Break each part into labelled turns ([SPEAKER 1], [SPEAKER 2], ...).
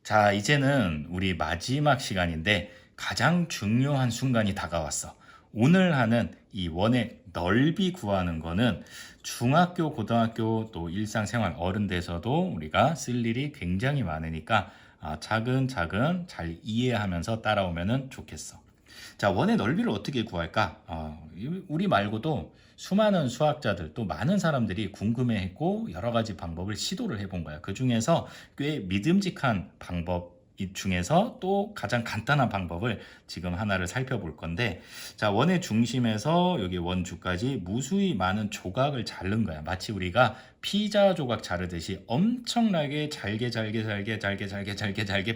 [SPEAKER 1] 자, 이제는 우리 마지막 시간인데 가장 중요한 순간이 다가왔어. 오늘 하는 이 원의 넓이 구하는 거는 중학교, 고등학교 또 일상생활 어른 돼서도 우리가 쓸 일이 굉장히 많으니까 차근차근 잘 이해하면서 따라오면 좋겠어. 자, 원의 넓이를 어떻게 구할까? 우리 말고도 수많은 수학자들 또 많은 사람들이 궁금해했고 여러 가지 방법을 시도를 해본 거야. 그 중에서 꽤 믿음직한 방법 중에서 또 가장 간단한 방법을 지금 하나를 살펴볼 건데, 자, 원의 중심에서 여기 원주까지 무수히 많은 조각을 자른 거야. 마치 우리가 피자 조각 자르듯이 엄청나게 잘게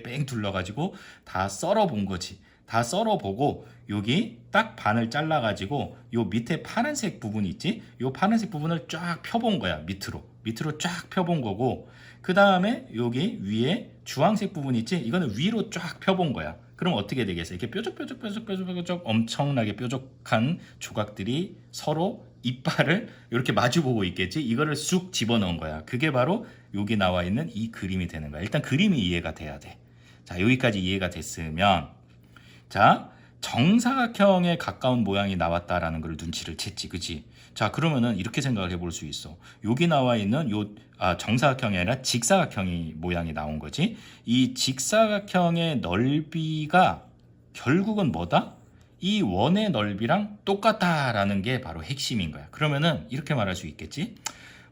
[SPEAKER 1] 뺑 둘러가지고 다 썰어 본 거지. 다 썰어 보고 여기 딱 반을 잘라 가지고 요 밑에 파란색 부분 있지? 요 파란색 부분을 쫙 펴본 거야. 밑으로 쫙 펴본 거고, 그 다음에 여기 위에 주황색 부분 있지? 이거는 위로 쫙 펴본 거야. 그럼 어떻게 되겠어? 이렇게 뾰족뾰족 엄청나게 뾰족한 조각들이 서로 이빨을 이렇게 마주보고 있겠지? 이거를 쑥 집어넣은 거야. 그게 바로 여기 나와 있는 이 그림이 되는 거야. 일단 그림이 이해가 돼야 돼. 자, 여기까지 이해가 됐으면, 자, 정사각형에 가까운 모양이 나왔다라는 걸 눈치를 챘지, 그지? 자, 그러면은 이렇게 생각을 해볼 수 있어. 여기 나와 있는 정사각형이 아니라 직사각형이 모양이 나온 거지. 이 직사각형의 넓이가 결국은 뭐다? 이 원의 넓이랑 똑같다라는 게 바로 핵심인 거야. 그러면은 이렇게 말할 수 있겠지?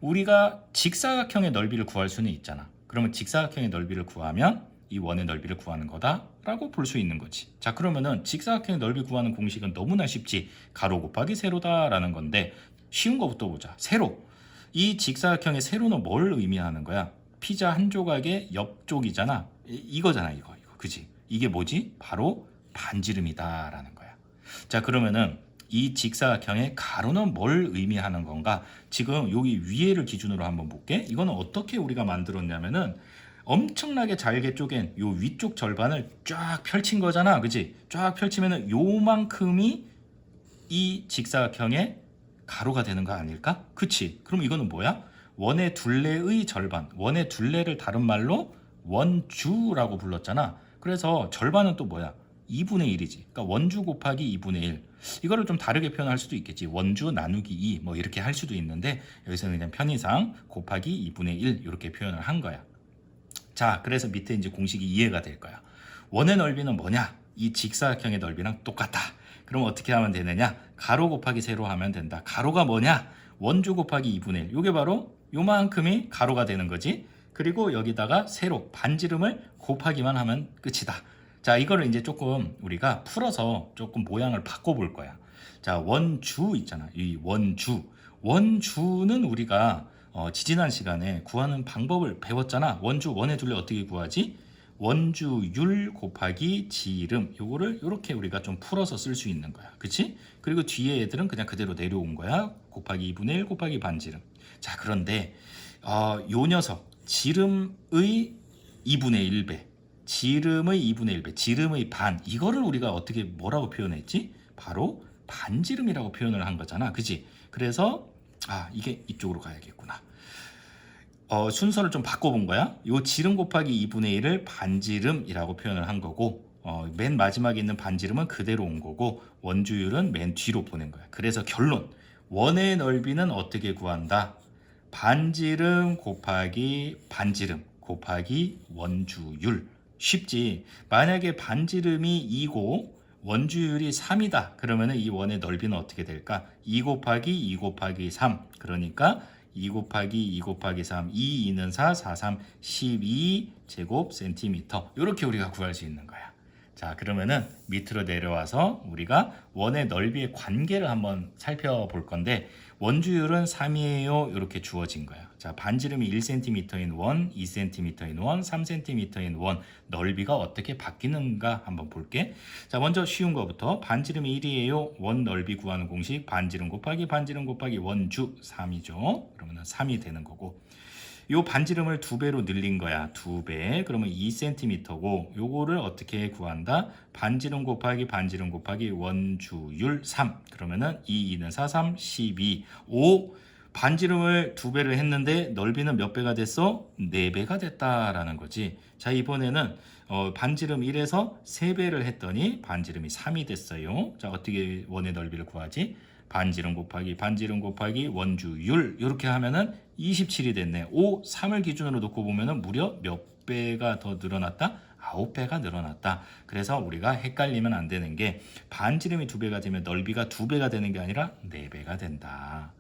[SPEAKER 1] 우리가 직사각형의 넓이를 구할 수는 있잖아. 그러면 직사각형의 넓이를 구하면 이 원의 넓이를 구하는 거다라고 볼 수 있는 거지. 자, 그러면은 직사각형의 넓이 구하는 공식은 너무나 쉽지. 가로 곱하기 세로다라는 건데, 쉬운 거부터 보자. 세로. 이 직사각형의 세로는 뭘 의미하는 거야? 피자 한 조각의 옆쪽이잖아. 이거잖아, 이거. 그지? 이게 뭐지? 바로 반지름이다라는 거야. 자, 그러면은 이 직사각형의 가로는 뭘 의미하는 건가? 지금 여기 위에를 기준으로 한번 볼게. 이거는 어떻게 우리가 만들었냐면은 엄청나게 잘게 쪼갠 요 위쪽 절반을 쫙 펼친 거잖아. 그치? 쫙 펼치면은 요만큼이 이 직사각형의 가로가 되는 거 아닐까? 그치? 그럼 이거는 뭐야? 원의 둘레의 절반. 원의 둘레를 다른 말로 원주라고 불렀잖아. 그래서 절반은 또 뭐야? 2분의 1이지. 그러니까 원주 곱하기 2분의 1. 이거를 좀 다르게 표현할 수도 있겠지. 원주 나누기 2 뭐 이렇게 할 수도 있는데, 여기서는 그냥 편의상 곱하기 2분의 1 이렇게 표현을 한 거야. 자, 그래서 밑에 이제 공식이 이해가 될 거야. 원의 넓이는 뭐냐? 이 직사각형의 넓이랑 똑같다. 그럼 어떻게 하면 되느냐? 가로 곱하기 세로 하면 된다. 가로가 뭐냐? 원주 곱하기 2분의 1. 이게 바로 요만큼이 가로가 되는 거지. 그리고 여기다가 세로, 반지름을 곱하기만 하면 끝이다. 자, 이거를 이제 조금 우리가 풀어서 조금 모양을 바꿔볼 거야. 자, 원주 있잖아. 이 원주. 원주는 우리가 지지난 시간에 구하는 방법을 배웠잖아. 원주, 원의 둘레 어떻게 구하지? 원주율 곱하기 지름, 요거를 이렇게 우리가 좀 풀어서 쓸 수 있는 거야. 그치? 그리고 뒤에 애들은 그냥 그대로 내려온 거야. 곱하기 2분의 1 곱하기 반지름. 자, 그런데 요 녀석 지름의 2분의 1배, 지름의 2분의 1배, 지름의 반, 이거를 우리가 어떻게 뭐라고 표현했지? 바로 반지름이라고 표현을 한 거잖아. 그치? 그래서 이게 이쪽으로 가야겠구나. 순서를 좀 바꿔본 거야. 요 지름 곱하기 2분의 1을 반지름이라고 표현을 한 거고, 맨 마지막에 있는 반지름은 그대로 온 거고, 원주율은 맨 뒤로 보낸 거야. 그래서 결론, 원의 넓이는 어떻게 구한다? 반지름 곱하기 반지름 곱하기 원주율. 쉽지? 만약에 반지름이 2고 원주율이 3이다. 그러면 이 원의 넓이는 어떻게 될까? 2 곱하기 2 곱하기 3. 그러니까 2 곱하기 2 곱하기 3, 2, 2는 4, 4, 3, 12 제곱 센티미터. 이렇게 우리가 구할 수 있는 거야. 자, 그러면은 밑으로 내려와서 우리가 원의 넓이의 관계를 한번 살펴볼 건데, 원주율은 3이에요. 이렇게 주어진 거야. 자, 반지름이 1cm인 원, 2cm인 원, 3cm인 원, 넓이가 어떻게 바뀌는가 한번 볼게. 자, 먼저 쉬운 거부터. 반지름이 1이에요. 원 넓이 구하는 공식, 반지름 곱하기 원주 3이죠. 그러면 3이 되는 거고, 요 반지름을 2배로 늘린 거야. 2배. 그러면 2cm고, 요거를 어떻게 구한다? 반지름 곱하기 원주율 3. 그러면은 2, 2는 4, 3, 12. 5. 반지름을 2배를 했는데 넓이는 몇 배가 됐어? 4배가 됐다라는 거지. 자, 이번에는 반지름 1에서 3배를 했더니 반지름이 3이 됐어요. 자, 어떻게 원의 넓이를 구하지? 반지름 곱하기 원주율 이렇게 하면은 27이 됐네. 3을 기준으로 놓고 보면은 무려 몇 배가 더 늘어났다? 9배가 늘어났다. 그래서 우리가 헷갈리면 안 되는 게 반지름이 2배가 되면 넓이가 2배가 되는 게 아니라 4배가 된다.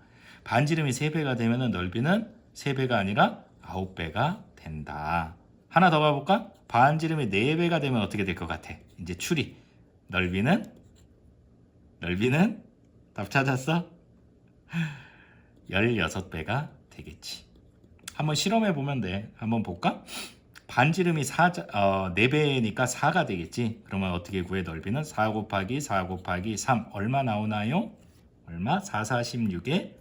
[SPEAKER 1] 반지름이 3배가 되면 넓이는 3배가 아니라 9배가 된다. 하나 더 가볼까? 반지름이 4배가 되면 어떻게 될 것 같아? 이제 추리. 넓이는 답 찾았어? 16배가 되겠지. 한번 실험해 보면 돼. 한번 볼까? 반지름이 4배니까 4가 되겠지. 그러면 어떻게 구해? 넓이는 4 곱하기 3 얼마 나오나요? 얼마? 4, 16에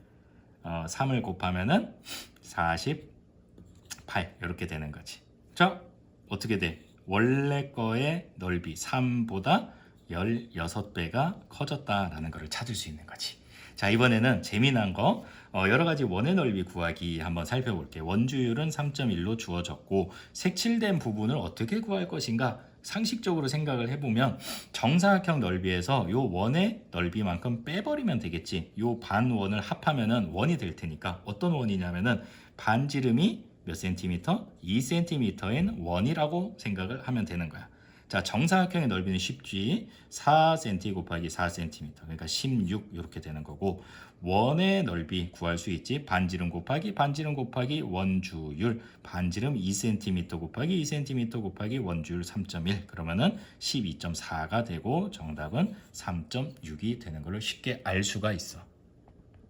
[SPEAKER 1] 3을 곱하면은 48 이렇게 되는 거지. 자, 어떻게 돼? 원래 거의 넓이 3보다 16배가 커졌다라는 것을 찾을 수 있는 거지. 자, 이번에는 재미난 거 여러 가지 원의 넓이 구하기 한번 살펴볼게요. 원주율은 3.1로 주어졌고 색칠된 부분을 어떻게 구할 것인가? 상식적으로 생각을 해보면 정사각형 넓이에서 요 원의 넓이만큼 빼버리면 되겠지. 요 반원을 합하면은 원이 될 테니까 어떤 원이냐면은 반지름이 몇 센티미터? 2cm인 원이라고 생각을 하면 되는 거야. 자, 정사각형의 넓이는 쉽지. 4cm 곱하기 4cm. 그러니까 16 이렇게 되는 거고 원의 넓이 구할 수 있지. 반지름 곱하기 원주율. 반지름 2cm 곱하기 2cm 곱하기 원주율 3.1. 그러면은 12.4가 되고 정답은 3.6이 되는 걸로 쉽게 알 수가 있어.